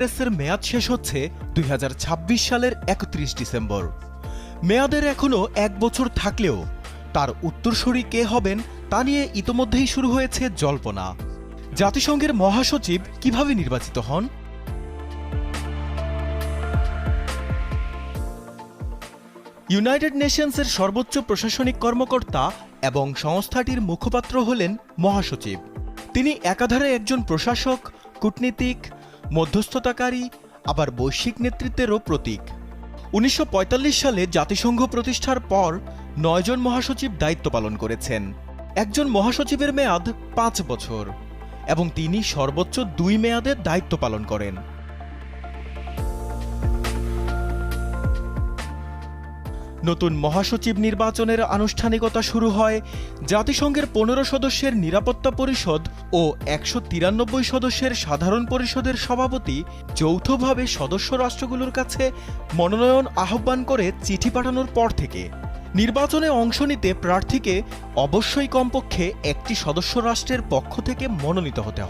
কংগ্রেসের মেয়াদ শেষ হচ্ছে 2026 সালের 31 ডিসেম্বর। মেয়াদের এখনও 1 বছর থাকলেও তার উত্তরসূরি কে হবেন তা নিয়ে ইতোমধ্যেই শুরু হয়েছে জল্পনা। জাতিসংঘের মহাসচিব কিভাবে নির্বাচিত হন? ইউনাইটেড নেশনসের সর্বোচ্চ প্রশাসনিক কর্মকর্তা এবং সংস্থাটির মুখপাত্র হলেন মহাসচিব। তিনি একাধারে একজন প্রশাসক, কূটনীতিক, মধ্যস্থতাকারী, আবার বৈশ্বিক নেতৃত্বেরও প্রতীক। 1945 সালে জাতিসংঘ প্রতিষ্ঠার পর 9 জন মহাসচিব দায়িত্ব পালন করেছেন। একজন মহাসচিবের মেয়াদ 5 বছর এবং তিনি সর্বোচ্চ 2 মেয়াদের দায়িত্ব পালন করেন। নতুন মহাসচিব নির্বাচনের আনুষ্ঠানিকতা শুরু হয় জাতিসংঘের 15 সদস্যের নিরাপত্তা পরিষদ ও 193 সদস্যের সাধারণ পরিষদের সভাপতি যৌথভাবে সদস্য রাষ্ট্রগুলোর কাছে মনোনয়ন আহ্বান করে চিঠি পাঠানোর পর থেকে। নির্বাচনে অংশ নিতে প্রার্থীকে অবশ্যই কমপক্ষে একটি সদস্য রাষ্ট্রের পক্ষ থেকে মনোনীত হতে হবে।